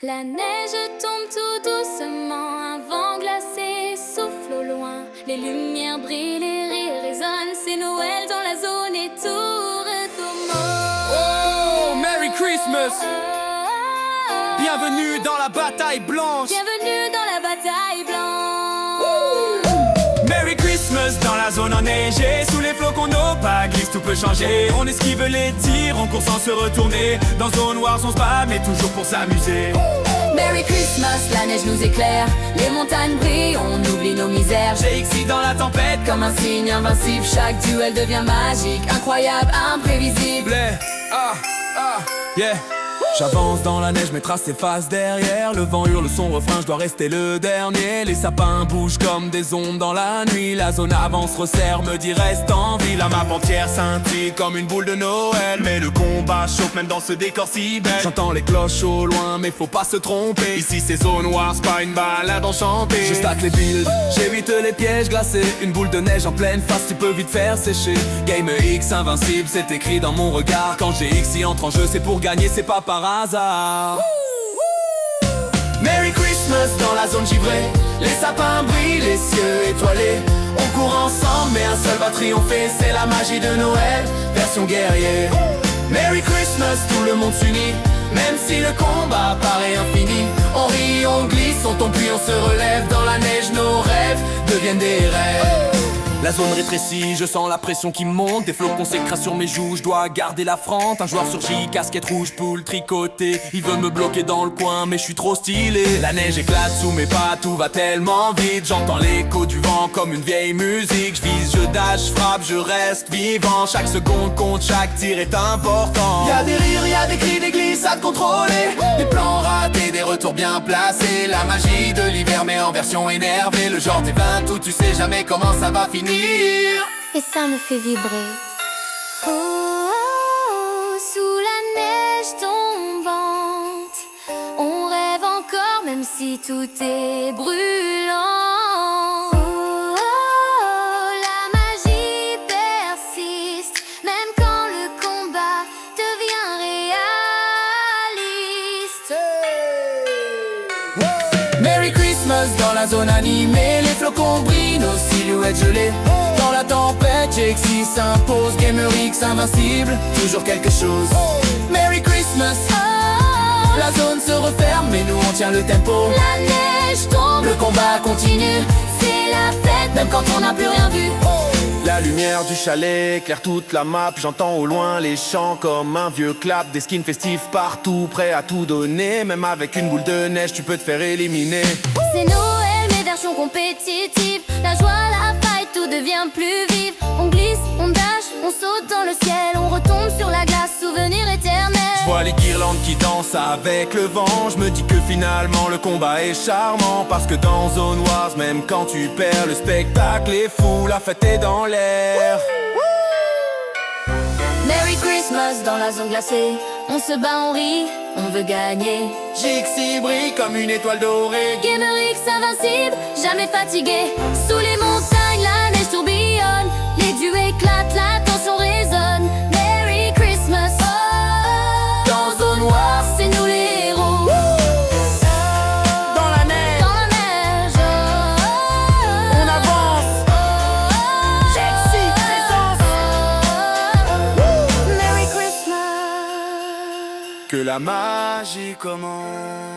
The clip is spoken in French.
La neige tombe tout doucement, un vent glacé souffle au loin. Les lumières brillent, les rires résonnent, c'est Noël dans la zone et tout retourne. Oh, Merry Christmas! Bienvenue dans la bataille blanche! Bienvenue dans la bataille blanche! Merry Christmas dans la zone enneigée. Sous les flocons nos pas glissent, tout peut changer. On esquive les tirs, on court sans se retourner. Dans Zone Wars on se bat mais toujours pour s'amuser. Merry Christmas, la neige nous éclaire. Les montagnes brillent, on oublie nos misères. GXI dans la tempête, Comme un signe invincible, chaque duel devient magique. Incroyable, imprévisible. yeah. J'avance dans la neige, mes traces s'effacent derrière. Le vent hurle son refrain, je dois rester le dernier. Les sapins bougent comme des ombres dans la nuit. La zone avance, resserre, me dit reste en vie. La map entière scintille comme une boule de Noël. Mais le combat chauffe même dans ce décor si belle. J'entends les cloches au loin, mais faut pas se tromper. Ici c'est Zone Wars, pas une balade enchantée. Je stack les builds, j'évite les pièges glacés. Une boule de neige en pleine face, tu peux vite faire sécher. Game X invincible, c'est écrit dans mon regard. Quand GXI entre en jeu, c'est pour gagner, c'est pas par hasard. Merry Christmas dans la zone givrée. Les sapins brillent, les cieux étoilés. On court ensemble mais un seul va triompher. C'est la magie de Noël, version guerrier. Merry Christmas, tout le monde s'unit. Même si le combat paraît infini. On rit, on glisse, on tombe puis on se relève. Dans la neige nos rêves deviennent des rêves. La zone rétrécit, je sens la pression qui monte. Des flocons s'écrasent sur mes joues, je dois garder la fronte. Un joueur surgit, casquette rouge, poule tricotée. Il veut me bloquer dans le coin, mais je suis trop stylé. La neige éclate sous mes pas, tout va tellement vite. J'entends l'écho du vent comme une vieille musique. Je vise, je dash, je frappe, je reste vivant. Chaque seconde compte, chaque tir est important. Y'a des rires, y'a des cris, des glissades contrôlées. Des plans ratés, des retours bien placés. La magie de l'hiver mais en version énervée. Le genre des 20 où tu sais jamais comment ça va finir. Et ça me fait vibrer. Oh, oh, oh, sous la neige tombante, on rêve encore même si tout est brûlant. Oh, oh, oh, la magie persiste, même quand le combat devient réaliste. Merry Christmas dans la zone animée. Les flocons brillent, nos silhouettes gelées. Dans la tempête, GXI s'impose. Gamer X invincible, toujours quelque chose. Merry Christmas, la zone se referme mais nous on tient le tempo. La neige tombe, Le combat continue, c'est la fête même quand on n'a plus rien vu. la lumière du chalet éclaire toute la map. J'entends au loin les chants comme un vieux clap. Des skins festifs partout, prêts à tout donner. Même avec une boule de neige, tu peux te faire éliminer. C'est Noël mais version compétitive. La joie, la faille, tout devient plus vif. On glisse, on dash, on saute dans le ciel. On retombe sur la glace, souvenir éternel. Je vois les guirlandes qui dansent avec le vent. Je me dis que finalement le combat est charmant. Parce que dans Zone Wars, même quand tu perds, le spectacle est fou, la fête est dans l'air. Merry Christmas dans la zone glacée. On se bat, on rit, on veut gagner. GXI brille comme une étoile dorée. Gamer X invincible, jamais fatigué. Sous les montagnes, la neige tourbillonne. Les dieux éclatent, la tension résonne. Merry Christmas, dans Zone Wars, c'est nous les héros. Dans la neige, Dans la neige, on avance. GXI présence. Merry Christmas. Que la magie commence.